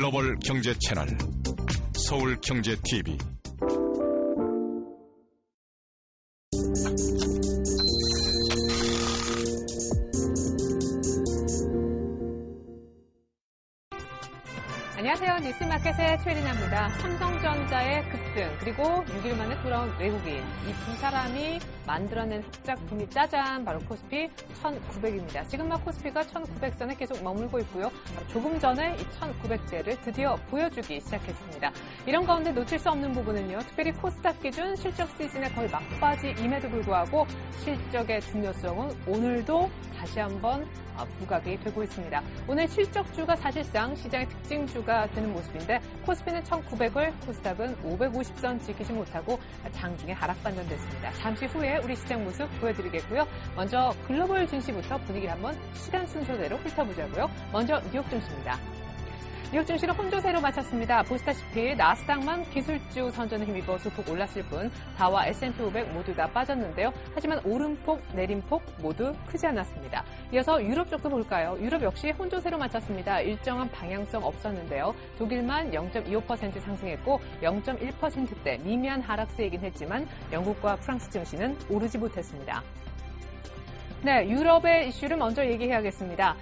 글로벌 경제 채널 서울경제TV. 안녕하세요. 뉴스마켓의 최리나입니다. 삼성전자의 급등, 그리고 6일 만에 돌아온 외국인, 이 두 사람이 만들어낸 흑작품이 짜잔, 바로 코스피 1900입니다. 지금 막 코스피가 1900선에 계속 머물고 있고요. 조금 전에 이 1900대를 드디어 보여주기 시작했습니다. 이런 가운데 놓칠 수 없는 부분은요, 특별히 코스닥 기준 실적 시즌에 거의 막바지임에도 불구하고 실적의 중요성은 오늘도 다시 한번 부각이 되고 있습니다. 오늘 실적주가 사실상 시장의 특징주가 되는 모습인데, 코스피는 1900을, 코스닥은 550선 지키지 못하고 장중에 하락 반전됐습니다. 잠시 후에 우리 시장 모습 보여드리겠고요. 먼저 글로벌 증시부터 분위기를 한번 시간 순서대로 훑어보자고요. 먼저 뉴욕 증시입니다. 뉴욕 증시는 혼조세로 마쳤습니다. 보시다시피 나스닥만 기술주 선전에 힘입어 소폭 올랐을 뿐 다와 S&P 500 모두 다 빠졌는데요. 하지만 오름폭, 내림폭 모두 크지 않았습니다. 이어서 유럽 쪽도 볼까요? 유럽 역시 혼조세로 마쳤습니다. 일정한 방향성 없었는데요. 독일만 0.25% 상승했고 0.1%대 미미한 하락세이긴 했지만 영국과 프랑스 증시는 오르지 못했습니다. 네, 유럽의 이슈를 먼저 얘기해야겠습니다.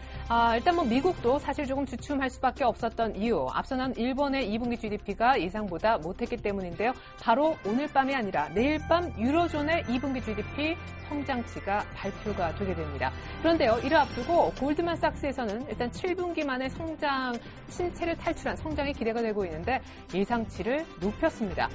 일단 미국도 사실 조금 주춤할 수밖에 없었던 이유, 앞서는 일본의 2분기 GDP가 예상보다 못했기 때문인데요. 바로 오늘 밤이 아니라 내일 밤 유로존의 2분기 GDP 성장치가 발표가 되게 됩니다. 그런데요, 이를 앞두고 골드만삭스에서는 일단 7분기 만에 성장 침체를 탈출한 성장이 기대가 되고 있는데 예상치를 높였습니다.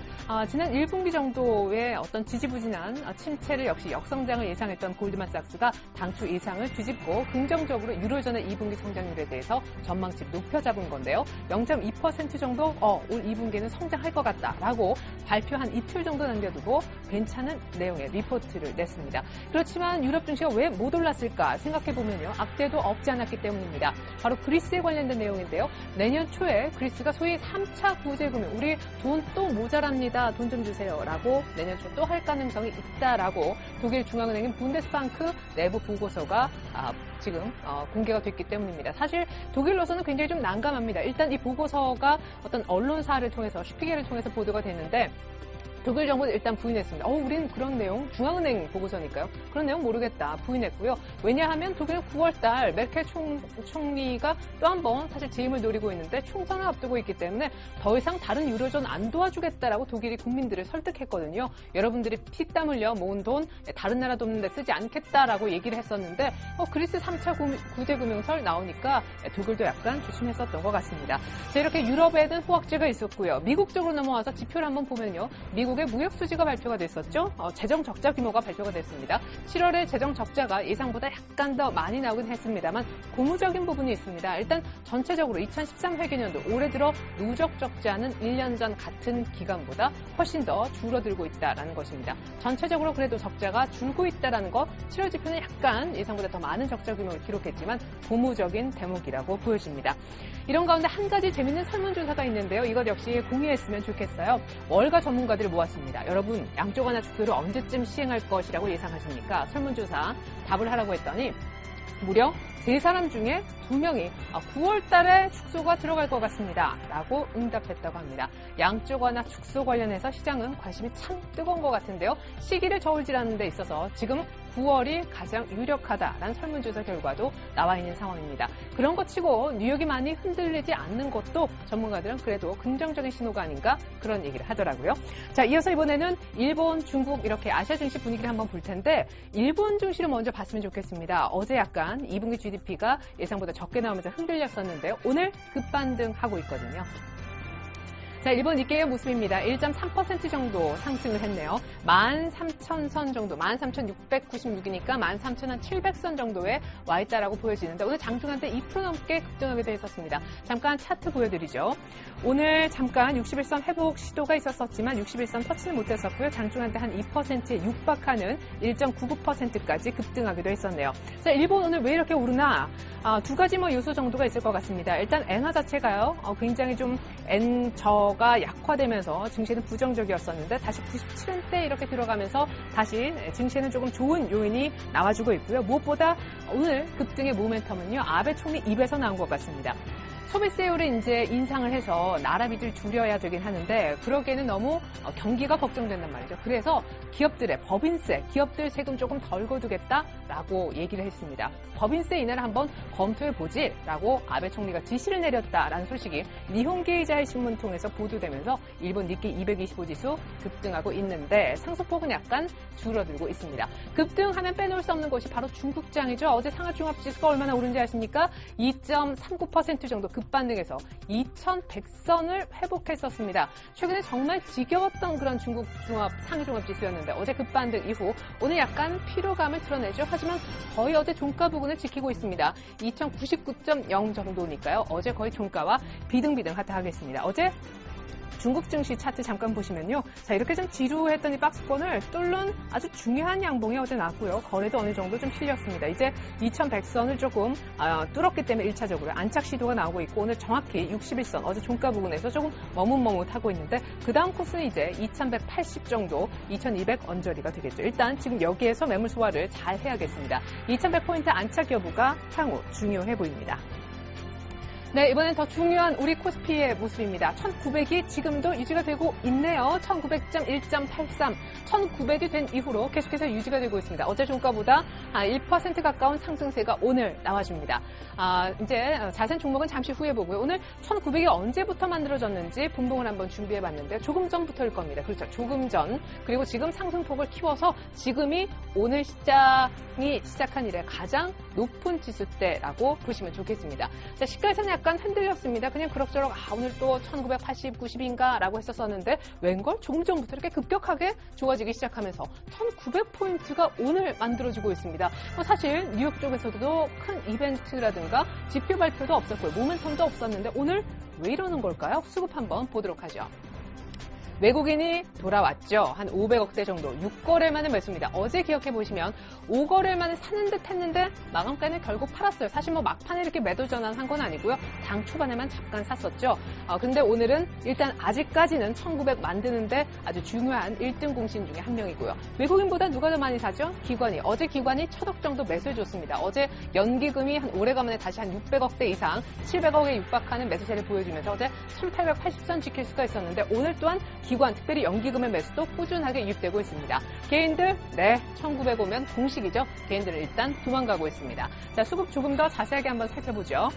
지난 1분기 정도의 어떤 지지부진한 침체를 역시 역성장을 예상했던 골드만삭스가 당초 예상을 뒤집고 긍정적으로 유로존의 2분기 성장률에 대해서 전망치를 높여 잡은 건데요. 0.2% 정도 올 2분기에는 성장할 것 같다라고 발표 한 이틀 정도 남겨두고 괜찮은 내용의 리포트를 냈습니다. 그렇지만 유럽 증시가 왜 못 올랐을까 생각해보면요. 악재도 없지 않았기 때문입니다. 바로 그리스에 관련된 내용인데요. 내년 초에 그리스가 소위 3차 구제금융, 우리 돈 또 모자랍니다. 돈 좀 주세요. 라고 내년 초 또 할 가능성이 있다라고 독일 중앙은행인 분데스방크 내부 보고서가 지금 공개가 됐기 때문입니다. 사실 독일로서는 굉장히 좀 난감합니다. 일단 이 보고서가 어떤 언론사를 통해서 슈피겔을 통해서 보도가 됐는데 독일 정부는 일단 부인했습니다. 우린 그런 내용, 중앙은행 보고서니까요. 그런 내용 모르겠다. 부인했고요. 왜냐하면 독일은 9월달 메르켈 총리가 또 한 번 사실 재임을 노리고 있는데 총선을 앞두고 있기 때문에 더 이상 다른 유로존 안 도와주겠다라고 독일이 국민들을 설득했거든요. 여러분들이 피땀 흘려 모은 돈 다른 나라 돕는 데 쓰지 않겠다라고 얘기를 했었는데 그리스 3차 구제금융설 나오니까 독일도 약간 조심했었던 것 같습니다. 자, 이렇게 유럽에는 호황제가 있었고요. 미국 쪽으로 넘어와서 지표를 한번 보면요. 미국의 무역 수지가 발표가 됐었죠. 재정 적자 규모가 발표가 됐습니다. 7월에 재정 적자가 예상보다 약간 더 많이 나오긴 했습니다만 고무적인 부분이 있습니다. 일단 전체적으로 2013 회계년도 올해 들어 누적 적자는 1년 전 같은 기간보다 훨씬 더 줄어들고 있다는 것입니다. 전체적으로 그래도 적자가 줄고 있다는 것, 7월 지표는 약간 예상보다 더 많은 적자 규모를 기록했지만 고무적인 대목이라고 보여집니다. 이런 가운데 한 가지 재밌는 설문조사가 있는데요. 이것 역시 공유했으면 좋겠어요. 월가 전문가들을 모았습니다. 여러분, 양쪽 하나 축소를 언제쯤 시행할 것이라고 예상하십니까? 설문조사 답을 하라고 했더니 무려 3사람 중에 2명이 9월 달에 축소가 들어갈 것 같습니다. 라고 응답했다고 합니다. 양쪽 완화 축소 관련해서 시장은 관심이 참 뜨거운 것 같은데요. 시기를 저울질하는 데 있어서 지금 9월이 가장 유력하다라는 설문조사 결과도 나와 있는 상황입니다. 그런 것 치고 뉴욕이 많이 흔들리지 않는 것도 전문가들은 그래도 긍정적인 신호가 아닌가 그런 얘기를 하더라고요. 자, 이어서 이번에는 일본, 중국 이렇게 아시아 증시 분위기를 한번 볼 텐데 일본 증시를 먼저 봤으면 좋겠습니다. 어제 약간 2분기 GDP가 예상보다 적게 나오면서 흔들렸었는데요. 오늘 급반등하고 있거든요. 자, 일본 니케이의 모습입니다. 1.3% 정도 상승을 했네요. 13,000선 정도, 13,696이니까 13,700선 정도에 와 있다라고 보여지는데 오늘 장중한테 2% 넘게 급등하게 돼 있었습니다. 잠깐 차트 보여드리죠. 오늘 잠깐 61선 회복 시도가 있었지만 61선 터치는 못했었고요. 장중한테 한 2%에 육박하는 1.99%까지 급등하기도 했었네요. 자, 일본 오늘 왜 이렇게 오르나? 두 가지 요소 정도가 있을 것 같습니다. 일단 엔화 자체가요, 굉장히 좀 엔저가 약화되면서 증시는 부정적이었었는데 다시 97원대 이렇게 들어가면서 다시 증시에는 조금 좋은 요인이 나와주고 있고요. 무엇보다 오늘 급등의 모멘텀은요, 아베 총리 입에서 나온 것 같습니다. 소비세율을 이제 인상을 해서 나라빚을 줄여야 되긴 하는데 그러기에는 너무 경기가 걱정된단 말이죠. 그래서 기업들의 법인세, 기업들 세금 조금 덜 거두겠다라고 얘기를 했습니다. 법인세 인하를 한번 검토해보지라고 아베 총리가 지시를 내렸다라는 소식이 니혼게이자의 신문 통해서 보도되면서 일본 니케이 225 지수 급등하고 있는데 상승폭은 약간 줄어들고 있습니다. 급등하면 빼놓을 수 없는 것이 바로 중국장이죠. 어제 상하종합지수가 얼마나 오른지 아십니까? 2.39% 정도 급반등해서 2100선을 회복했었습니다. 최근에 정말 지겨웠던 그런 중국 상하종합지수였는데 어제 급반등 이후 오늘 약간 피로감을 드러내죠. 하지만 거의 어제 종가 부근을 지키고 있습니다. 2099.0 정도니까요. 어제 거의 종가와 비등비등하다하겠습니다. 어제 중국 증시 차트 잠깐 보시면요. 자, 이렇게 좀 지루했던 이 박스권을 뚫는 아주 중요한 양봉이 어제 나왔고요. 거래도 어느 정도 좀 실렸습니다. 이제 2100선을 조금 뚫었기 때문에 1차적으로 안착 시도가 나오고 있고 오늘 정확히 61선 어제 종가 부근에서 조금 머뭇머뭇하고 있는데 그 다음 코스는 이제 2180 정도 2200 언저리가 되겠죠. 일단 지금 여기에서 매물 소화를 잘 해야겠습니다. 2100포인트 안착 여부가 향후 중요해 보입니다. 네, 이번엔 더 중요한 우리 코스피의 모습입니다. 1900이 지금도 유지가 되고 있네요. 1900.1.83, 1900이 된 이후로 계속해서 유지가 되고 있습니다. 어제 종가보다 1% 가까운 상승세가 오늘 나와줍니다. 이제 자세한 종목은 잠시 후에 보고요. 오늘 1900이 언제부터 만들어졌는지 분봉을 한번 준비해봤는데 조금 전부터일 겁니다. 그렇죠. 조금 전. 그리고 지금 상승폭을 키워서 지금이 오늘 시장이 시작한 이래 가장 높은 지수대라고 보시면 좋겠습니다. 자, 시가에서는 약간 흔들렸습니다. 그냥 그럭저럭 오늘 또 1980, 90인가 라고 했었었는데 웬걸 조금 전부터 이렇게 급격하게 좋아지기 시작하면서 1900포인트가 오늘 만들어지고 있습니다. 사실 뉴욕 쪽에서도 큰 이벤트라든가 지표 발표도 없었고요. 모멘텀도 없었는데 오늘 왜 이러는 걸까요? 수급 한번 보도록 하죠. 외국인이 돌아왔죠. 한 500억대 정도, 6거래 만에 매수입니다. 어제 기억해 보시면 5거래 만에 사는 듯 했는데 마감가는 결국 팔았어요. 사실 뭐 막판에 이렇게 매도 전환한 건 아니고요. 당 초반에만 잠깐 샀었죠. 근데 오늘은 일단 아직까지는 1900 만드는데 아주 중요한 1등 공신 중에 한 명이고요. 외국인보다 누가 더 많이 사죠? 기관이. 어제 기관이 1000억 정도 매수해줬습니다. 어제 연기금이 한 오래간만에 다시 한 600억대 이상, 700억에 육박하는 매수세를 보여주면서 어제 1880선 지킬 수가 있었는데 오늘 또한 기관, 특별히 연기금의 매수도 꾸준하게 유입되고 있습니다. 개인들, 네, 1900 오면 공식이죠. 개인들은 일단 도망가고 있습니다. 자, 수급 조금 더 자세하게 한번 살펴보죠.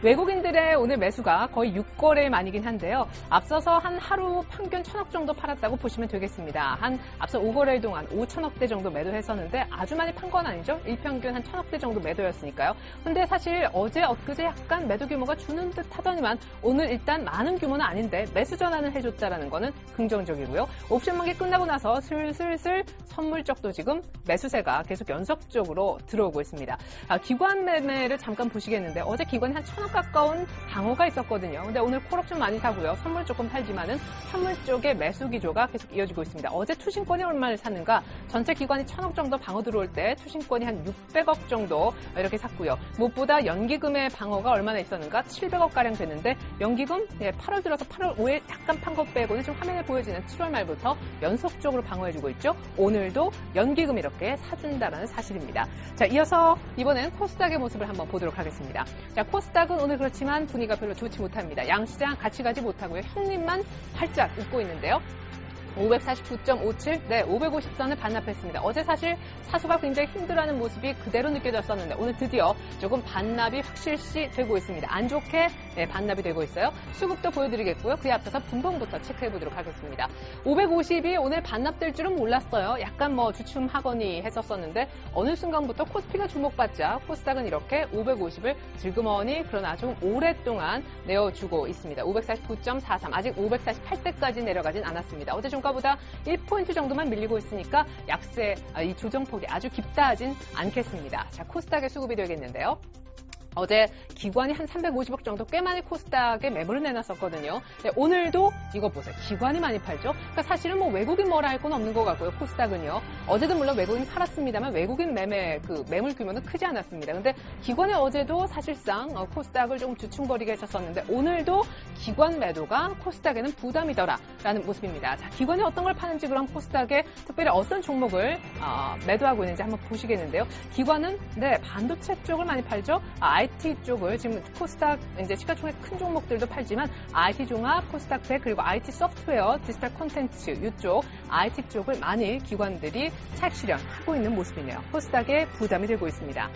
외국인들의 오늘 매수가 거의 6거래 만이긴 한데요. 앞서서 한 하루 평균 1000억 정도 팔았다고 보시면 되겠습니다. 앞서 5거래일 동안 5000억대 정도 매도했었는데 아주 많이 판 건 아니죠. 일평균 한 1000억대 정도 매도였으니까요. 근데 사실 어제 엊그제 약간 매도 규모가 주는 듯 하더니만 오늘 일단 많은 규모는 아닌데 매수 전환을 해줬다라는 거는 긍정적이고요. 옵션 만기 끝나고 나서 슬슬 선물 쪽도 지금 매수세가 계속 연속적으로 들어오고 있습니다. 기관 매매를 잠깐 보시겠는데 어제 기관이 한 1000억 가까운 방어가 있었거든요. 근데 오늘 콜옵 좀 많이 사고요. 선물 조금 팔지만은 선물 쪽의 매수 기조가 계속 이어지고 있습니다. 어제 투신권이 얼마를 샀는가? 전체 기관이 1000억 정도 방어 들어올 때 투신권이 한 600억 정도 이렇게 샀고요. 무엇보다 연기금의 방어가 얼마나 있었는가? 700억가량 됐는데 연기금 8월 들어서 8월 5일 약간 판 것 빼고는 지금 화면에 보여지는 7월 말부터 연속적으로 방어해주고 있죠. 오늘도 연기금 이렇게 사준다는 사실입니다. 자, 이어서 이번엔 코스닥의 모습을 한번 보도록 하겠습니다. 자, 코스닥은 오늘 그렇지만 분위기가 별로 좋지 못합니다. 양시장 같이 가지 못하고요. 형님만 활짝 웃고 있는데요. 549.57, 네, 550선을 반납했습니다. 어제 사실 사수가 굉장히 힘들어하는 모습이 그대로 느껴졌었는데 오늘 드디어 조금 반납이 확실시 되고 있습니다. 안 좋게 반납이 되고 있어요. 수급도 보여드리겠고요. 그에 앞서서 분봉부터 체크해보도록 하겠습니다. 550이 오늘 반납될 줄은 몰랐어요. 약간 주춤하거니 했었었는데 어느 순간부터 코스피가 주목받자 코스닥은 이렇게 550을 질그머니 그러나 좀 오랫동안 내어주고 있습니다. 549.43, 아직 548대까지 내려가진 않았습니다. 어제 종가보다 1포인트 정도만 밀리고 있으니까 약세, 이 조정폭이 아주 깊다 하진 않겠습니다. 자, 코스닥의 수급이 되겠는데요. 어제 기관이 한 350억 정도 꽤 많이 코스닥에 매물을 내놨었거든요. 네, 오늘도 이거 보세요. 기관이 많이 팔죠. 그러니까 사실은 외국인 뭐라 할 건 없는 것 같고요. 코스닥은요. 어제도 물론 외국인 팔았습니다만 외국인 매물 규모는 크지 않았습니다. 근데 기관이 어제도 사실상 코스닥을 조금 주춤거리게 했었었는데 오늘도 기관 매도가 코스닥에는 부담이더라라는 모습입니다. 자, 기관이 어떤 걸 파는지 그럼 코스닥에 특별히 어떤 종목을 매도하고 있는지 한번 보시겠는데요. 기관은 반도체 쪽을 많이 팔죠. IT 쪽을 지금 코스닥 이제 시가총액 큰 종목들도 팔지만 IT 종합, 코스닥 100 그리고 IT 소프트웨어, 디지털 콘텐츠 이쪽 IT 쪽을 많이 기관들이 차익 실현하고 있는 모습이네요. 코스닥에 부담이 되고 있습니다.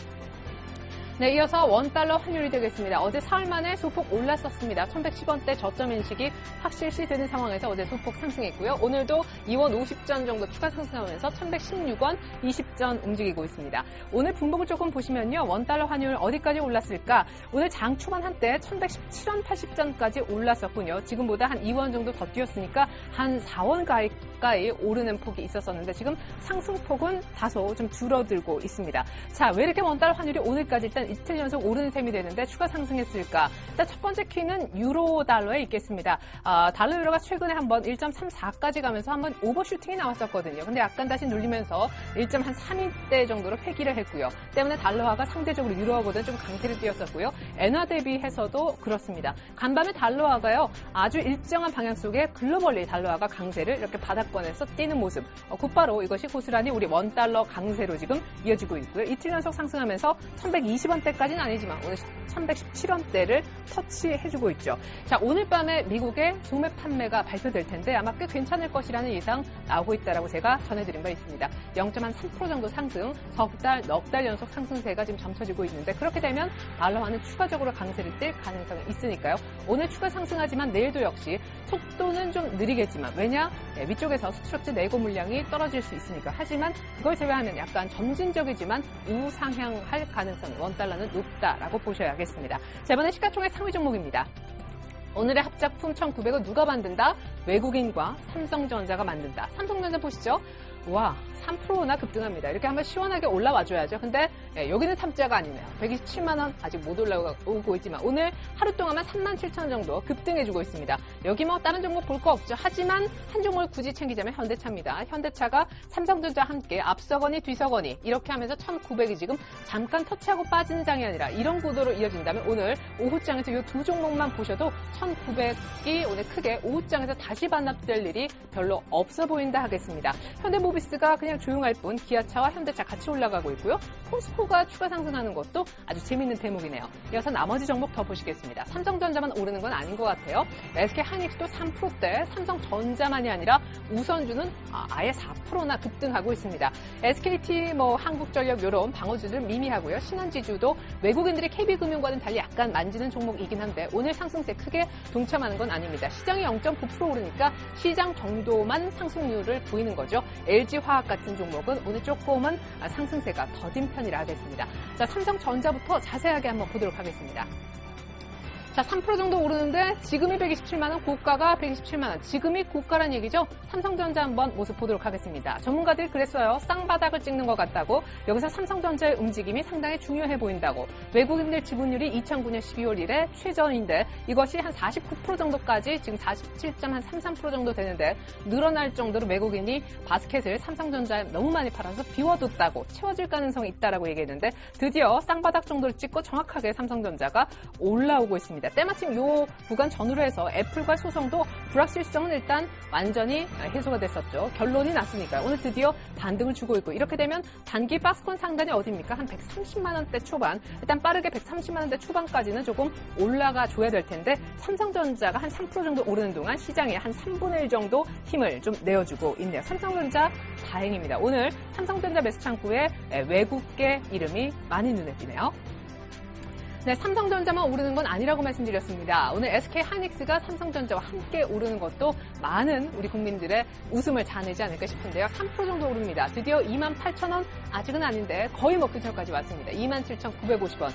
네, 이어서 원달러 환율이 되겠습니다. 어제 사흘 만에 소폭 올랐었습니다. 1110원대 저점 인식이 확실시 되는 상황에서 어제 소폭 상승했고요. 오늘도 2원 50전 정도 추가 상승하면서 1116원 20전 움직이고 있습니다. 오늘 분봉을 조금 보시면요. 원달러 환율 어디까지 올랐을까? 오늘 장 초반 한때 1117원 80전까지 올랐었군요. 지금보다 한 2원 정도 더 뛰었으니까 한 4원 가까이 오르는 폭이 있었었는데 지금 상승폭은 다소 좀 줄어들고 있습니다. 자, 왜 이렇게 원달러 환율이 오늘까지 일단 이틀 연속 오르는 셈이 되는데 추가 상승했을까? 일단 첫 번째 키는 유로 달러에 있겠습니다. 달러 유로가 최근에 한번 1.34까지 가면서 한번 오버슈팅이 나왔었거든요. 근데 약간 다시 눌리면서 1.32대 정도로 회귀를 했고요. 때문에 달러화가 상대적으로 유로화보다 좀 강세를 띄었었고요. 엔화 대비해서도 그렇습니다. 간밤에 달러화가요. 아주 일정한 방향 속에 글로벌리 달러화가 강세를 이렇게 바닥권에서 띄는 모습. 곧바로 이것이 고스란히 우리 원달러 강세로 지금 이어지고 있고요. 이틀 연속 상승하면서 1120원대까지는 아니지만 오늘 1117원대를 터치해주고 있죠. 자, 오늘 밤에 미국의 소매 판매가 발표될 텐데 아마 꽤 괜찮을 것이라는 예상 나오고 있다라고 제가 전해드린 바 있습니다. 0.3% 정도 상승, 넉 달 연속 상승세가 지금 점쳐지고 있는데 그렇게 되면 달러화는 추가적으로 강세를 띨 가능성이 있으니까요. 오늘 추가 상승하지만 내일도 역시 속도는 좀 느리겠지만 왜냐? 위쪽에서 수출업체 내고 물량이 떨어질 수 있으니까. 하지만 그걸 제외하면 약간 점진적이지만 우상향할 가능성이 원달러는 높다라고 보셔야겠습니다. 자, 이번엔 시가총액 상위 종목입니다. 오늘의 합작품 1900은 누가 만든다? 외국인과 삼성전자가 만든다. 삼성전자 보시죠. 와, 3%나 급등합니다. 이렇게 한번 시원하게 올라와줘야죠. 근데 여기는 탐자가 아니네요. 127만 원 아직 못 올라오고 있지만 오늘 하루 동안만 37,000원 정도 급등해주고 있습니다. 여기 뭐 다른 종목 볼 거 없죠. 하지만 한 종목을 굳이 챙기자면 현대차입니다. 현대차가 삼성전자와 함께 앞서거니 뒤서거니 이렇게 하면서 1,900이 지금 잠깐 터치하고 빠지는 장이 아니라 이런 구도로 이어진다면 오늘 오후장에서 이 두 종목만 보셔도 1,900이 오늘 크게 오후장에서 다시 반납될 일이 별로 없어 보인다 하겠습니다. 현대모비스가 그냥 조용할 뿐 기아차와 현대차 같이 올라가고 있고요. 포스코가 추가 상승하는 것도 아주 재밌는 대목이네요. 이어서 나머지 종목 더 보시겠습니다. 삼성전자만 오르는 건 아닌 것 같아요. SK 하이닉스도 3%대, 삼성전자만이 아니라 우선주는 아예 4%나 급등하고 있습니다. SKT, 한국전력 이런 방어주들 미미하고요. 신한지주도 외국인들이 KB금융과는 달리 약간 만지는 종목이긴 한데 오늘 상승세 크게 동참하는 건 아닙니다. 시장이 0.9% 오르니까 시장 정도만 상승률을 보이는 거죠. LG화학 같은 종목은 오늘 조금은 상승세가 더딘 편이라 하겠습니다. 자, 삼성전자부터 자세하게 한번 보도록 하겠습니다. 자, 3% 정도 오르는데 지금이 127만 원, 고가가 127만 원. 지금이 고가란 얘기죠. 삼성전자 한번 모습 보도록 하겠습니다. 전문가들이 그랬어요. 쌍바닥을 찍는 것 같다고. 여기서 삼성전자의 움직임이 상당히 중요해 보인다고. 외국인들 지분율이 2009년 12월 이래 최저인데 이것이 한 49% 정도까지 지금 47.33% 정도 되는데 늘어날 정도로 외국인이 바스켓을 삼성전자에 너무 많이 팔아서 비워뒀다고 채워질 가능성이 있다라고 얘기했는데 드디어 쌍바닥 정도를 찍고 정확하게 삼성전자가 올라오고 있습니다. 때마침 이 구간 전후로 해서 애플과 소송도 불확실성은 일단 완전히 해소가 됐었죠. 결론이 났으니까요. 오늘 드디어 반등을 주고 있고 이렇게 되면 단기 박스권 상단이 어디입니까? 한 130만 원대 초반. 일단 빠르게 130만 원대 초반까지는 조금 올라가 줘야 될 텐데 삼성전자가 한 3% 정도 오르는 동안 시장에 한 3분의 1 정도 힘을 좀 내어주고 있네요. 삼성전자 다행입니다. 오늘 삼성전자 매수 창구에 외국계 이름이 많이 눈에 띄네요. 네, 삼성전자만 오르는 건 아니라고 말씀드렸습니다. 오늘 SK 하이닉스가 삼성전자와 함께 오르는 것도 많은 우리 국민들의 웃음을 자아내지 않을까 싶은데요. 3% 정도 오릅니다. 드디어 28,000원 아직은 아닌데 거의 먹기 전까지 왔습니다. 27,950원.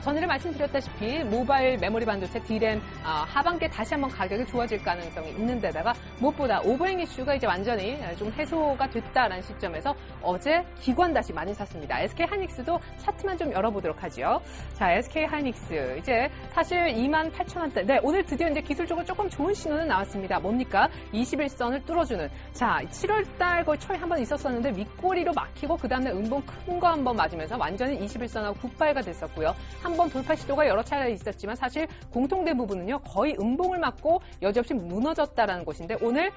전에 말씀드렸다시피 모바일 메모리 반도체 D램 하반기에 다시 한번 가격이 좋아질 가능성이 있는 데다가 무엇보다 오버행 이슈가 이제 완전히 좀 해소가 됐다라는 시점에서 어제 기관 다시 많이 샀습니다. SK 하이닉스도 차트만 좀 열어보도록 하죠. 자, SK 하이닉스 이제 사실 28,000원대. 네, 오늘 드디어 이제 기술적으로 조금 좋은 신호는 나왔습니다. 뭡니까? 21선을 뚫어주는. 자, 7월달 거의 초에 한번 있었었는데 윗꼬리로 막히고 그 다음에 음봉 큰 거 한번 맞으면서 완전히 21선하고 굿바이가 됐었고요. 한번 돌파 시도가 여러 차례 있었지만 사실 공통된 부분은요. 거의 음봉을 맞고 여지없이 무너졌다라는 것인데 오늘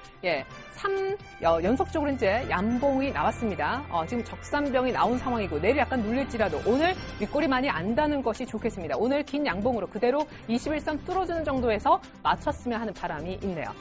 3 연속적으로 이제 양봉이 나왔습니다. 지금 적산병이 나온 상황이고 내일 약간 눌릴지라도 오늘 윗꼬리 많이 안다는 것이 좋겠습니다. 있습니다. 오늘 긴 양봉으로 그대로 21선 뚫어주는 정도에서 맞췄으면 하는 바람이 있네요.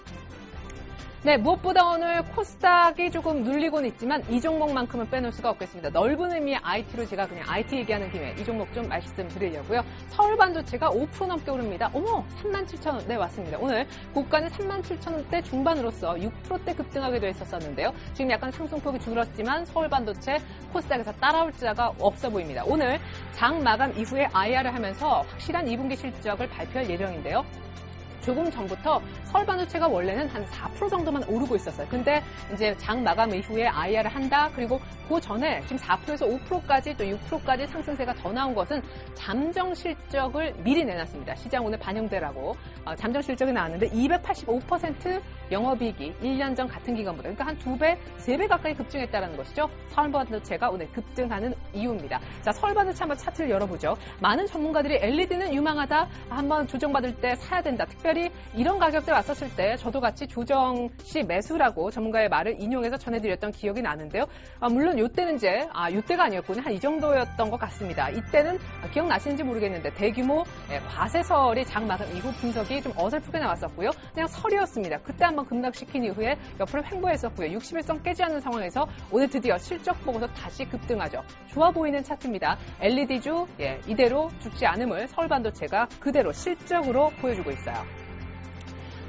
네, 무엇보다 오늘 코스닥이 조금 눌리고는 있지만 이 종목만큼은 빼놓을 수가 없겠습니다. 넓은 의미의 IT로 제가 그냥 IT 얘기하는 김에 이 종목 좀 말씀드리려고요. 서울반도체가 5% 넘게 오릅니다. 어머, 37,000원. 네, 맞습니다. 오늘 고가는 37,000원대 중반으로서 6%대 급등하기도 했었는데요. 지금 약간 상승폭이 줄었지만 서울반도체 코스닥에서 따라올 자가 없어 보입니다. 오늘 장 마감 이후에 IR을 하면서 확실한 2분기 실적을 발표할 예정인데요. 조금 전부터 서울반도체가 원래는 한 4% 정도만 오르고 있었어요. 근데 이제 장 마감 이후에 IR을 한다. 그리고 그 전에 지금 4%에서 5%까지 또 6%까지 상승세가 더 나온 것은 잠정 실적을 미리 내놨습니다. 시장 오늘 반영되라고 잠정 실적이 나왔는데 285% 영업이익이 1년 전 같은 기간보다 그러니까 한 2배, 3배 가까이 급증했다는 것이죠. 서울반도체가 오늘 급등하는 이유입니다. 자, 서울반도체 한번 차트를 열어보죠. 많은 전문가들이 LED는 유망하다. 한번 조정받을 때 사야 된다. 특별히 이런 가격대 왔었을 때 저도 같이 조정 시 매수라고 전문가의 말을 인용해서 전해드렸던 기억이 나는데요. 물론 이때는 이제 이때가 아니었군요. 한 이 정도였던 것 같습니다. 이때는 기억나시는지 모르겠는데 대규모 과세설이 장 마감 이후 분석이 좀 어설프게 나왔었고요. 그냥 설이었습니다. 그때 한번 급락시킨 이후에 옆으로 횡보했었고요. 61선 깨지 않는 상황에서 오늘 드디어 실적 보고서 다시 급등하죠. 좋아 보이는 차트입니다. LED주 이대로 죽지 않음을 서울반도체가 그대로 실적으로 보여주고 있어요.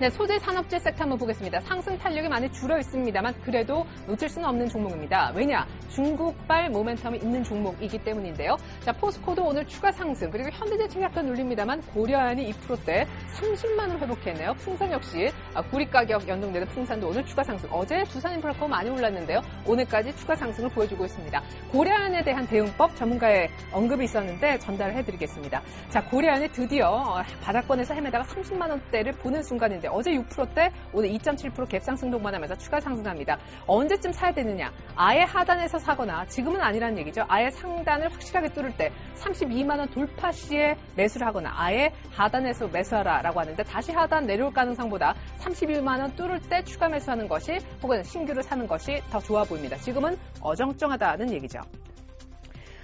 네, 소재 산업재 섹터 한번 보겠습니다. 상승 탄력이 많이 줄어 있습니다만 그래도 놓칠 수는 없는 종목입니다. 왜냐? 중국발 모멘텀이 있는 종목이기 때문인데요. 자, 포스코도 오늘 추가 상승, 그리고 현대제철이 약간 눌립니다만 고려아연이 2%대 30만 원 회복했네요. 풍산 역시 구리 가격 연동되는 풍산도 오늘 추가 상승. 어제 두산인프라코 많이 올랐는데요. 오늘까지 추가 상승을 보여주고 있습니다. 고려아연에 대한 대응법 전문가의 언급이 있었는데 전달을 해드리겠습니다. 자, 고려아연이 드디어 바닥권에서 헤매다가 30만 원대를 보는 순간인데 어제 6%대 오늘 2.7% 갭상승 동반하면서 추가 상승합니다. 언제쯤 사야 되느냐? 아예 하단에서 사거나 지금은 아니라는 얘기죠. 아예 상단을 확실하게 뚫을 때 32만 원 돌파 시에 매수를 하거나 아예 하단에서 매수하라라고 하는데 다시 하단 내려올 가능성보다 32만 원 뚫을 때 추가 매수하는 것이 혹은 신규를 사는 것이 더 좋아 보입니다. 지금은 어정쩡하다는 얘기죠.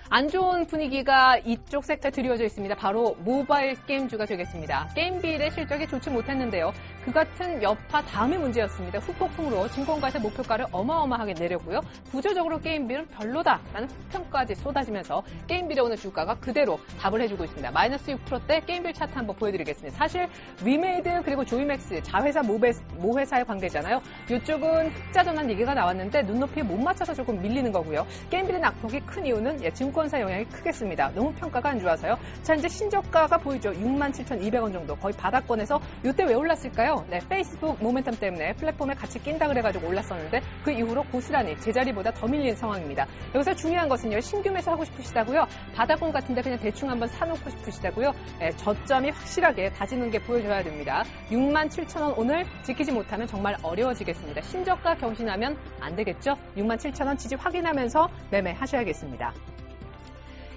안 좋은 분위기가 이쪽 섹터에 드리워져 있습니다. 바로 모바일 게임주가 되겠습니다. 게임빌의 실적이 좋지 못했는데요. 그 같은 여파 다음의 문제였습니다. 후폭풍으로 증권가에서 목표가를 어마어마하게 내렸고요. 구조적으로 게임빌은 별로다라는 후평까지 쏟아지면서 게임빌의 오늘 주가가 그대로 답을 해주고 있습니다. 마이너스 6%대 게임빌 차트 한번 보여드리겠습니다. 사실 위메이드 그리고 조이맥스 자회사 모회사의 관계잖아요. 이쪽은 흑자 전환 얘기가 나왔는데 눈높이에 못 맞춰서 조금 밀리는 거고요. 게임빌의 낙폭이 큰 이유는 증권사 영향이 크겠습니다. 너무 평가가 안 좋아서요. 자, 이제 신저가가 보이죠. 67,200원 정도. 거의 바닥권에서 이때 왜 올랐을까요? 네, 페이스북 모멘텀 때문에 플랫폼에 같이 낀다 그래가지고 올랐었는데 그 이후로 고스란히 제자리보다 더 밀린 상황입니다. 여기서 중요한 것은요. 신규 매수하고 싶으시다고요? 바닥권 같은데 그냥 대충 한번 사놓고 싶으시다고요? 네, 저점이 확실하게 다지는 게 보여줘야 됩니다. 67,000원 오늘 지키지 못하면 정말 어려워지겠습니다. 신저가 경신하면 안 되겠죠? 67,000원 지지 확인하면서 매매하셔야겠습니다.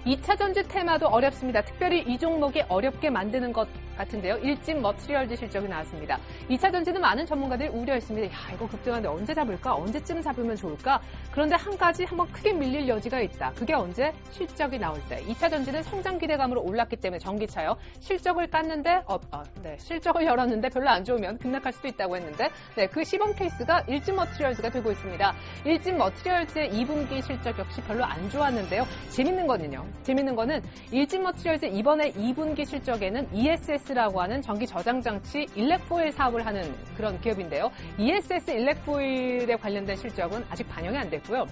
2차전지 테마도 어렵습니다. 특별히 이 종목이 어렵게 만드는 것 같은데요. 일진 머티리얼즈 실적이 나왔습니다. 2차전지는 많은 전문가들이 우려했습니다. 야, 이거 급등하는데 언제 잡을까? 언제쯤 잡으면 좋을까? 그런데 한 가지 한번 크게 밀릴 여지가 있다. 그게 언제? 실적이 나올 때. 2차전지는 성장 기대감으로 올랐기 때문에 전기차요. 실적을 깠는데 실적을 열었는데 별로 안 좋으면 급락할 수도 있다고 했는데 그 시범 케이스가 일진 머티리얼즈가 되고 있습니다. 일진 머티리얼즈의 2분기 실적 역시 별로 안 좋았는데요. 재밌는 거는 일진 머티리얼즈 이번에 2분기 실적에는 ESS라고 하는 전기 저장 장치 일렉포일 사업을 하는 그런 기업인데요. ESS 일렉포일에 관련된 실적은 아직 반영이 안 됐고요.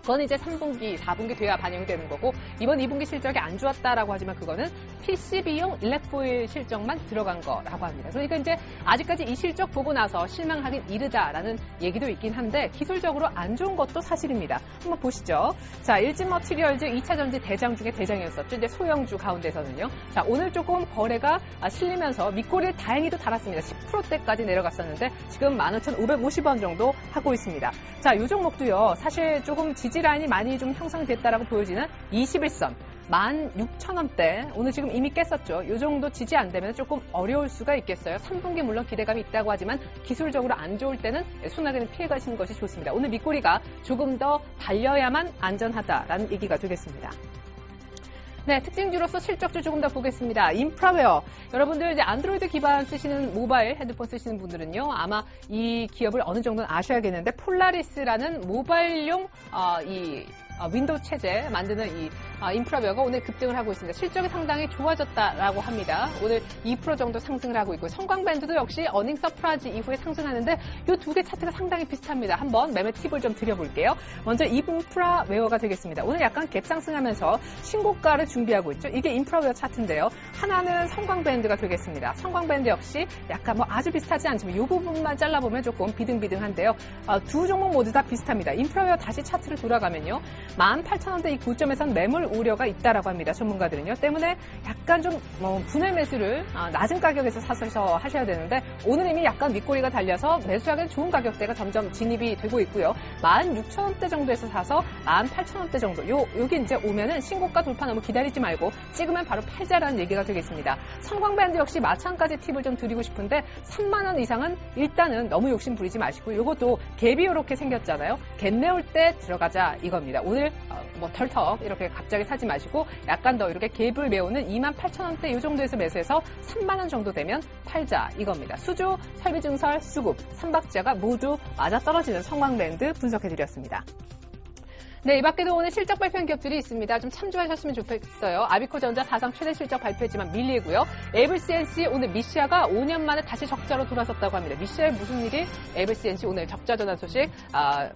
그건 이제 3분기, 4분기 돼야 반영이 되는 거고 이번 2분기 실적이 안 좋았다라고 하지만 그거는 PCB용 일렉포일 실적만 들어간 거라고 합니다. 그러니까 이제 아직까지 이 실적 보고 나서 실망하긴 이르다라는 얘기도 있긴 한데 기술적으로 안 좋은 것도 사실입니다. 한번 보시죠. 자, 일진 머티리얼즈 2차전지 대장 중에 대장이었었죠. 이제 소형주 가운데서는요. 자, 오늘 조금 거래가 실리면서 밑꼬리를 다행히도 달았습니다. 10%대까지 내려갔었는데 지금 15,550원 정도 하고 있습니다. 자, 이 종목도요. 사실 조금 지지 라인이 많이 좀 형성됐다라고 보여지는 21선 16,000원대 오늘 지금 이미 깼었죠. 이 정도 지지 안 되면 조금 어려울 수가 있겠어요. 3분기 물론 기대감이 있다고 하지만 기술적으로 안 좋을 때는 순하게는 피해 가시는 것이 좋습니다. 오늘 밑꼬리가 조금 더 달려야만 안전하다라는 얘기가 되겠습니다. 네, 특징주로서 실적주 조금 더 보겠습니다. 인프라웨어. 여러분들 이제 안드로이드 기반 쓰시는 모바일 핸드폰 쓰시는 분들은요, 아마 이 기업을 어느 정도는 아셔야겠는데, 폴라리스라는 모바일용 윈도우 체제 만드는 이 인프라웨어가 오늘 급등을 하고 있습니다. 실적이 상당히 좋아졌다라고 합니다. 오늘 2% 정도 상승을 하고 있고, 성광밴드도 역시 어닝 서프라이즈 이후에 상승하는데 이 두 개 차트가 상당히 비슷합니다. 한번 매매 팁을 좀 드려볼게요. 먼저 인프라웨어가 되겠습니다. 오늘 약간 갭 상승하면서 신고가를 준비하고 있죠. 이게 인프라웨어 차트인데요. 하나는 성광밴드가 되겠습니다. 성광밴드 역시 약간 아주 비슷하지 않지만 이 부분만 잘라보면 조금 비등비등한데요. 두 종목 모두 다 비슷합니다. 인프라웨어 다시 차트를 돌아가면요. 18,000원대 이 고점에선 매물 우려가 있다라고 합니다. 전문가들은요. 때문에 약간 좀 분할 매수를 낮은 가격에서 사서 하셔야 되는데 오늘 이미 약간 윗꼬리가 달려서 매수하기엔 좋은 가격대가 점점 진입이 되고 있고요. 16,000원대 정도에서 사서 18,000원대 정도. 여기 이제 오면은 신고가 돌파 너무 기다리지 말고 찍으면 바로 팔자라는 얘기가 되겠습니다. 성광밴드 역시 마찬가지 팁을 좀 드리고 싶은데 3만 원 이상은 일단은 너무 욕심 부리지 마시고 이것도 갭이 이렇게 생겼잖아요. 갭 메울 때 들어가자 이겁니다. 오늘 털턱 이렇게 갑자기 사지 마시고 약간 더 이렇게 갭을 메우는 28,000원대 이 정도에서 매수해서 3만 원 정도 되면 팔자 이겁니다. 수주, 설비증설, 수급, 삼박자가 모두 맞아떨어지는 성광밴드 분석해드렸습니다. 네, 이 밖에도 오늘 실적 발표한 기업들이 있습니다. 좀 참조하셨으면 좋겠어요. 아비코전자 사상 최대 실적 발표했지만 밀리고요. 에이블CNC 오늘 미시아가 5년 만에 다시 적자로 돌아섰다고 합니다. 미시아에 무슨 일이? 에이블CNC 오늘 적자 전환 소식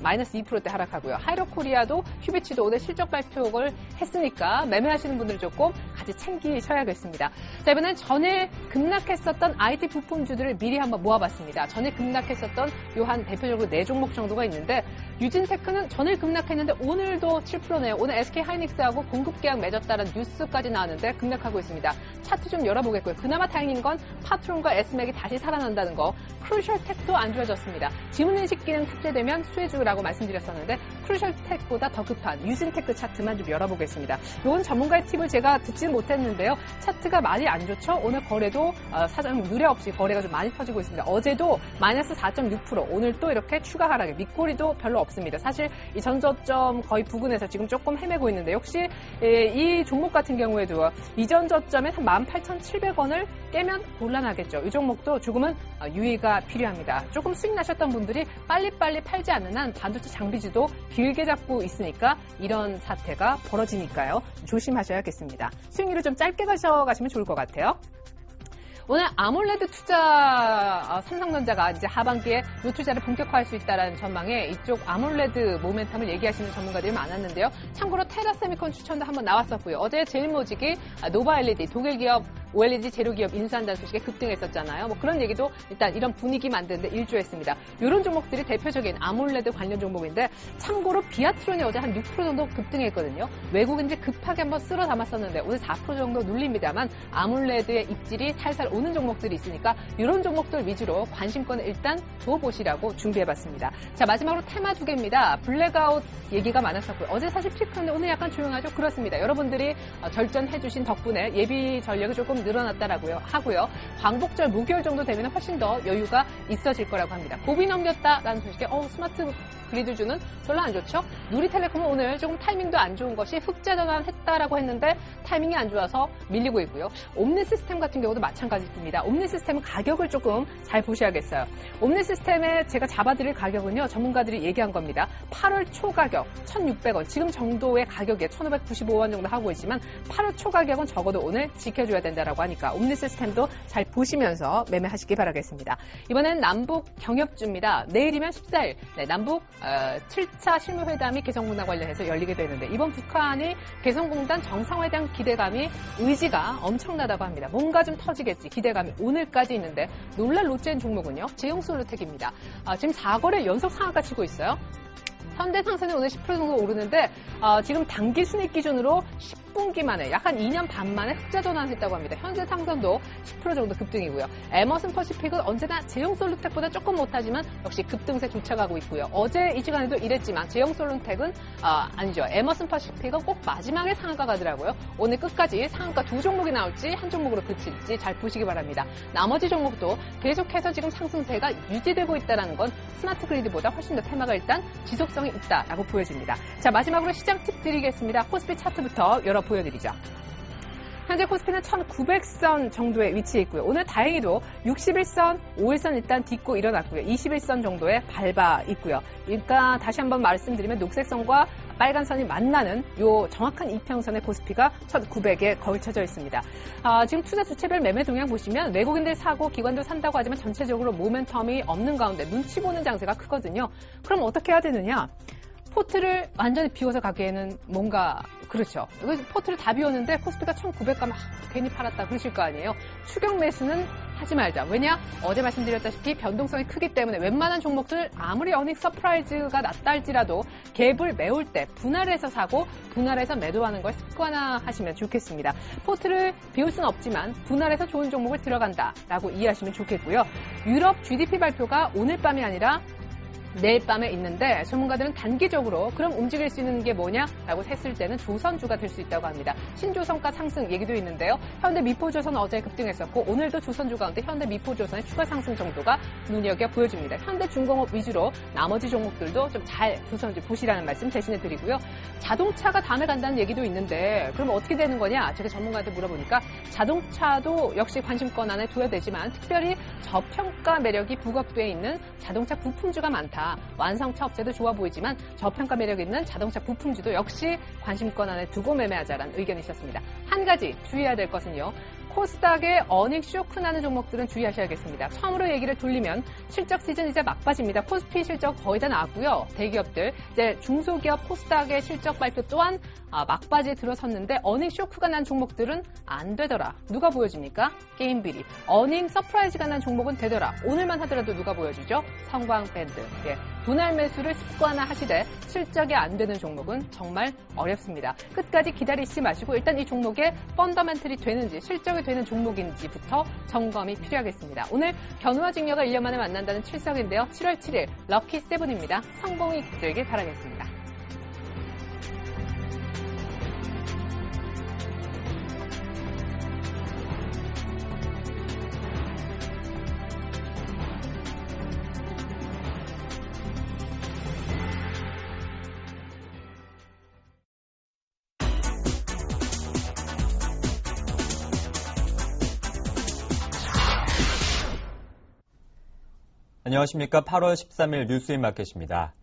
마이너스 2%대 하락하고요. 하이로코리아도 휴비치도 오늘 실적 발표를 했으니까 매매하시는 분들 조금 같이 챙기셔야겠습니다. 자, 이번엔 전일 급락했었던 IT 부품주들을 미리 한번 모아봤습니다. 전일 급락했었던 요 한 대표적으로 4종목 정도가 있는데 유진테크는 전일 급락했는데 오늘도 7%네요. 오늘 SK하이닉스하고 공급 계약 맺었다는 뉴스까지 나왔는데 급락하고 있습니다. 차트 좀 열어보겠고요. 그나마 다행인 건 파트론과 S맥이 다시 살아난다는 거. 크루셜텍도 안 좋아졌습니다. 지문인식 기능 탑재되면 수혜주라고 말씀드렸었는데 크루셜텍보다 더 급한 유진테크 차트만 좀 열어보겠습니다. 이건 전문가의 팁을 제가 듣지는 못했는데요. 차트가 많이 안 좋죠. 오늘 거래도 사전 누례 없이 거래가 좀 많이 터지고 있습니다. 어제도 마이너스 4.6%, 오늘 또 이렇게 추가 하락에 밑꼬리도 별로 없습니다. 사실 이 전저점 거의 부근에서 지금 조금 헤매고 있는데 역시 이 종목 같은 경우에도 이전 저점에 한 18,700원을 깨면 곤란하겠죠. 이 종목도 조금은 유의가 필요합니다. 조금 수익 나셨던 분들이 빨리빨리 팔지 않는 한 반도체 장비주도 길게 잡고 있으니까 이런 사태가 벌어지니까요. 조심하셔야겠습니다. 수익률을 좀 짧게 가시면 좋을 것 같아요. 오늘 아몰레드 투자 삼성전자가 이제 하반기에 이 투자를 본격화할 수 있다는 전망에 이쪽 아몰레드 모멘텀을 얘기하시는 전문가들이 많았는데요. 참고로 테라세미콘 추천도 한번 나왔었고요. 어제 제일모직이 노바 LED 독일 기업 OLED 재료기업 인수한다는 소식에 급등했었잖아요. 그런 얘기도 일단 이런 분위기 만드는데 일조했습니다. 이런 종목들이 대표적인 아몰레드 관련 종목인데 참고로 비아트론이 어제 한 6% 정도 급등했거든요. 외국인들이 급하게 한번 쓸어 담았었는데 오늘 4% 정도 눌립니다만 아몰레드의 입질이 살살 오는 종목들이 있으니까 이런 종목들 위주로 관심권을 일단 둬보시라고 준비해봤습니다. 자, 마지막으로 테마 두 개입니다. 블랙아웃 얘기가 많았었고요. 어제 사실 피크인데 오늘 약간 조용하죠? 그렇습니다. 여러분들이 절전해주신 덕분에 예비 전력이 조금 늘어났다라고요 하고요. 광복절 목요일 정도 되면 훨씬 더 여유가 있어질 거라고 합니다. 고비 넘겼다라는 소식에 스마트 그리드주는 별로 안 좋죠. 누리텔레콤은 오늘 조금 타이밍도 안 좋은 것이 흑자 전환했다라고 했는데 타이밍이 안 좋아서 밀리고 있고요. 옴니시스템 같은 경우도 마찬가지입니다. 옴니시스템은 가격을 조금 잘 보셔야겠어요. 옴니시스템에 제가 잡아드릴 가격은요. 전문가들이 얘기한 겁니다. 8월 초 가격 1,600원. 지금 정도의 가격에 1,595원 정도 하고 있지만 8월 초 가격은 적어도 오늘 지켜줘야 된다라고 하니까 옴니시스템도 잘 보시면서 매매하시기 바라겠습니다. 이번엔 남북 경협주입니다. 내일이면 14일 남북 7차 실무회담이 개성공단 관련해서 열리게 되는데 이번 북한이 개성공단 정상회담 기대감이 의지가 엄청나다고 합니다. 뭔가 좀 터지겠지 기대감이 오늘까지 있는데 놀랄 롯데인 종목은요. 제용솔루텍입니다. 지금 4거래 연속 상한가 치고 있어요. 현대상선이 오늘 10% 정도 오르는데 지금 단기 순익 기준으로 10분기 만에 약 한 2년 반 만에 흑자 전환했다고 합니다. 현대상선도 10% 정도 급등이고요. 에머슨 퍼시픽은 언제나 제용솔루텍보다 조금 못하지만 역시 급등세 쫓아가고 있고요. 어제 이 시간에도 이랬지만 제용솔루텍은 아니죠. 에머슨 퍼시픽은 꼭 마지막에 상한가 가더라고요. 오늘 끝까지 상한가 두 종목이 나올지 한 종목으로 그칠지 잘 보시기 바랍니다. 나머지 종목도 계속해서 지금 상승세가 유지되고 있다는 건 스마트 그리드보다 훨씬 더 테마가 일단 지속성이 있다라고 보여집니다. 자, 마지막으로 시장 팁 드리겠습니다. 코스피 차트부터 열어 보여드리죠. 현재 코스피는 1900선 정도에 위치해 있고요. 오늘 다행히도 61선, 5일선 일단 딛고 일어났고요. 21선 정도에 밟아 있고요. 그러니까 다시 한번 말씀드리면 녹색선과 빨간 선이 만나는 요 정확한 이평선에 코스피가 1900에 걸쳐져 있습니다. 지금 투자 주체별 매매 동향 보시면 외국인들 사고 기관도 산다고 하지만 전체적으로 모멘텀이 없는 가운데 눈치 보는 장세가 크거든요. 그럼 어떻게 해야 되느냐? 포트를 완전히 비워서 가기에는 뭔가 그렇죠. 포트를 다 비웠는데 코스피가 1900 가면 괜히 팔았다 그러실 거 아니에요. 추격 매수는 하지 말자. 왜냐? 어제 말씀드렸다시피 변동성이 크기 때문에 웬만한 종목들 아무리 어닝 서프라이즈가 났다 할지라도 갭을 메울 때 분할해서 사고 분할해서 매도하는 걸 습관화하시면 좋겠습니다. 포트를 비울 수는 없지만 분할해서 좋은 종목을 들어간다라고 이해하시면 좋겠고요. 유럽 GDP 발표가 오늘 밤이 아니라 내일 밤에 있는데 전문가들은 단기적으로 그럼 움직일 수 있는 게 뭐냐라고 했을 때는 조선주가 될 수 있다고 합니다. 신조선가 상승 얘기도 있는데요. 현대 미포조선 어제 급등했었고 오늘도 조선주 가운데 현대 미포조선의 추가 상승 정도가 눈여겨 보여집니다. 현대중공업 위주로 나머지 종목들도 좀 잘 조선주 보시라는 말씀 대신해 드리고요. 자동차가 다음에 간다는 얘기도 있는데 그럼 어떻게 되는 거냐? 제가 전문가한테 물어보니까 자동차도 역시 관심권 안에 둬야 되지만 특별히 저평가 매력이 부각돼 있는 자동차 부품주가 많다. 완성차 업체도 좋아 보이지만 저평가 매력 있는 자동차 부품주도 역시 관심권 안에 두고 매매하자라는 의견이셨습니다. 한 가지 주의해야 될 것은요. 코스닥의 어닝 쇼크 나는 종목들은 주의하셔야겠습니다. 처음으로 얘기를 돌리면 실적 시즌 이제 막바지입니다. 코스피 실적 거의 다 나왔고요. 대기업들, 이제 중소기업 코스닥의 실적 발표 또한 막바지에 들어섰는데 어닝 쇼크가 난 종목들은 안 되더라. 누가 보여줍니까? 게임 비리. 어닝 서프라이즈가 난 종목은 되더라. 오늘만 하더라도 누가 보여주죠? 성광밴드. 예. 분할 매수를 습관화하시되 실적이 안 되는 종목은 정말 어렵습니다. 끝까지 기다리지 마시고 일단 이 종목의 펀더멘털이 되는지 실적이 되는 종목인지부터 점검이 필요하겠습니다. 오늘 견우와 직녀가 1년 만에 만난다는 칠석인데요. 7월 7일 럭키 세븐입니다. 성공이 깃들길 바라겠습니다. 안녕하십니까. 8월 13일 뉴스인 마켓입니다.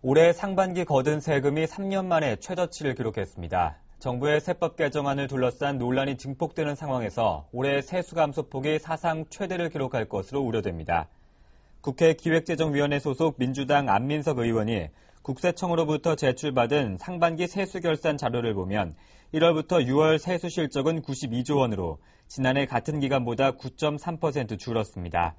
올해 상반기 거둔 세금이 3년 만에 최저치를 기록했습니다. 정부의 세법 개정안을 둘러싼 논란이 증폭되는 상황에서 올해 세수 감소폭이 사상 최대를 기록할 것으로 우려됩니다. 국회 기획재정위원회 소속 민주당 안민석 의원이 국세청으로부터 제출받은 상반기 세수 결산 자료를 보면 1월부터 6월 세수 실적은 92조 원으로 지난해 같은 기간보다 9.3% 줄었습니다.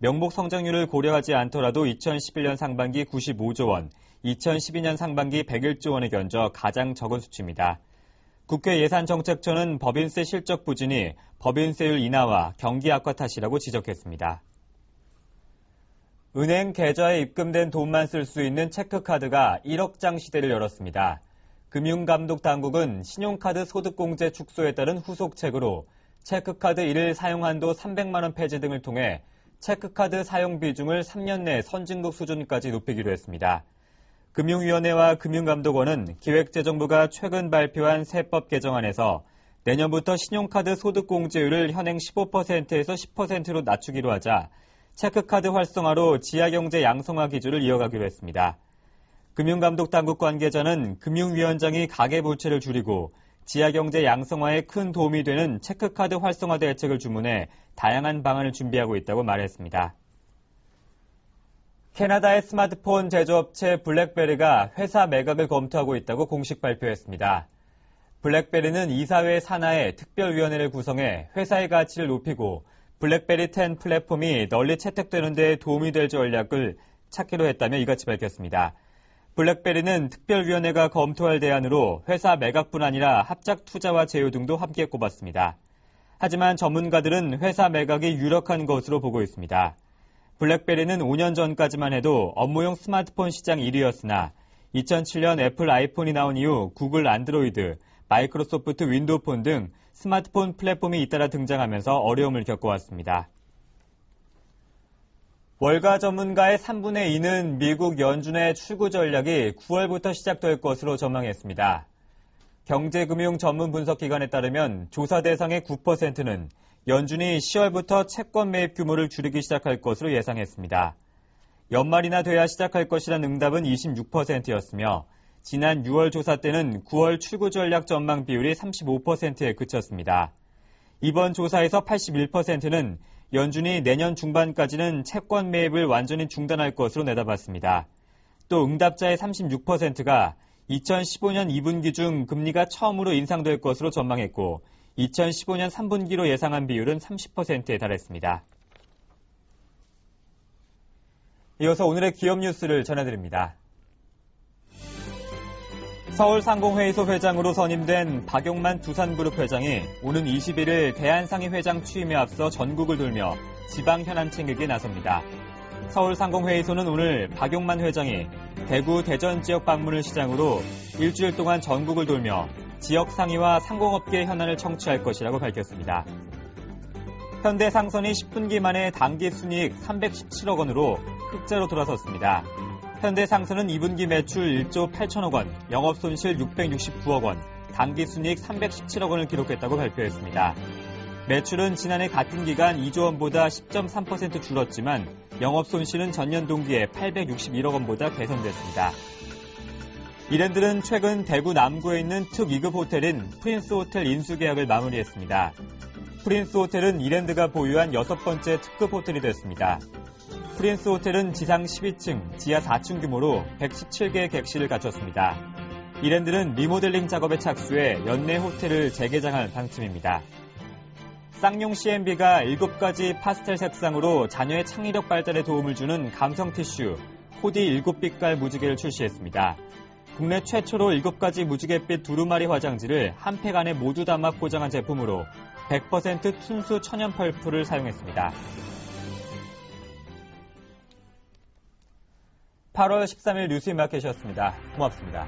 명목 성장률을 고려하지 않더라도 2011년 상반기 95조 원, 2012년 상반기 101조 원에 견져 가장 적은 수치입니다. 국회 예산정책처는 법인세 실적 부진이 법인세율 인하와 경기 악화 탓이라고 지적했습니다. 은행 계좌에 입금된 돈만 쓸 수 있는 체크카드가 1억 장 시대를 열었습니다. 금융감독당국은 신용카드 소득공제 축소에 따른 후속책으로 체크카드 1일 사용한도 300만 원 폐지 등을 통해 체크카드 사용 비중을 3년 내 선진국 수준까지 높이기로 했습니다. 금융위원회와 금융감독원은 기획재정부가 최근 발표한 세법 개정안에서 내년부터 신용카드 소득공제율을 현행 15%에서 10%로 낮추기로 하자 체크카드 활성화로 지하경제 양성화 기조를 이어가기로 했습니다. 금융감독당국 관계자는 금융위원장이 가계부채를 줄이고 지하경제 양성화에 큰 도움이 되는 체크카드 활성화 대책을 주문해 다양한 방안을 준비하고 있다고 말했습니다. 캐나다의 스마트폰 제조업체 블랙베리가 회사 매각을 검토하고 있다고 공식 발표했습니다. 블랙베리는 이사회 산하의 특별위원회를 구성해 회사의 가치를 높이고 블랙베리 10 플랫폼이 널리 채택되는 데 도움이 될 전략을 찾기로 했다며 이같이 밝혔습니다. 블랙베리는 특별위원회가 검토할 대안으로 회사 매각뿐 아니라 합작 투자와 제휴 등도 함께 꼽았습니다. 하지만 전문가들은 회사 매각이 유력한 것으로 보고 있습니다. 블랙베리는 5년 전까지만 해도 업무용 스마트폰 시장 1위였으나 2007년 애플 아이폰이 나온 이후 구글 안드로이드, 마이크로소프트 윈도우폰 등 스마트폰 플랫폼이 잇따라 등장하면서 어려움을 겪어왔습니다. 월가 전문가의 3분의 2는 미국 연준의 출구 전략이 9월부터 시작될 것으로 전망했습니다. 경제금융 전문 분석기관에 따르면 조사 대상의 9%는 연준이 10월부터 채권 매입 규모를 줄이기 시작할 것으로 예상했습니다. 연말이나 돼야 시작할 것이란 응답은 26%였으며 지난 6월 조사 때는 9월 출구 전략 전망 비율이 35%에 그쳤습니다. 이번 조사에서 81%는 연준이 내년 중반까지는 채권 매입을 완전히 중단할 것으로 내다봤습니다. 또 응답자의 36%가 2015년 2분기 중 금리가 처음으로 인상될 것으로 전망했고 2015년 3분기로 예상한 비율은 30%에 달했습니다. 이어서 오늘의 기업 뉴스를 전해드립니다. 서울상공회의소 회장으로 선임된 박용만 두산그룹 회장이 오는 21일 대한상의 회장 취임에 앞서 전국을 돌며 지방 현안 챙기기에 나섭니다. 서울상공회의소는 오늘 박용만 회장이 대구, 대전 지역 방문을 시작으로 일주일 동안 전국을 돌며 지역 상의와 상공업계의 현안을 청취할 것이라고 밝혔습니다. 현대상선이 10분기 만에 당기순이익 317억 원으로 흑자로 돌아섰습니다. 현대상선은 2분기 매출 1조 8천억 원, 영업손실 669억 원, 당기순이익 317억 원을 기록했다고 발표했습니다. 매출은 지난해 같은 기간 2조 원보다 10.3% 줄었지만 영업손실은 전년 동기에 861억 원보다 개선됐습니다. 이랜드는 최근 대구 남구에 있는 특 2급 호텔인 프린스 호텔 인수 계약을 마무리했습니다. 프린스 호텔은 이랜드가 보유한 6번째 특급 호텔이 됐습니다. 프린스 호텔은 지상 12층, 지하 4층 규모로 117개의 객실을 갖췄습니다. 이랜드는 리모델링 작업에 착수해 연내 호텔을 재개장할 방침입니다. 쌍용 CNB가 7가지 파스텔 색상으로 자녀의 창의력 발달에 도움을 주는 감성 티슈 코디 7빛깔 무지개를 출시했습니다. 국내 최초로 7가지 무지갯빛 두루마리 화장지를 한 팩 안에 모두 담아 포장한 제품으로 100% 순수 천연 펄프를 사용했습니다. 8월 13일 뉴스인마켓이었습니다. 고맙습니다.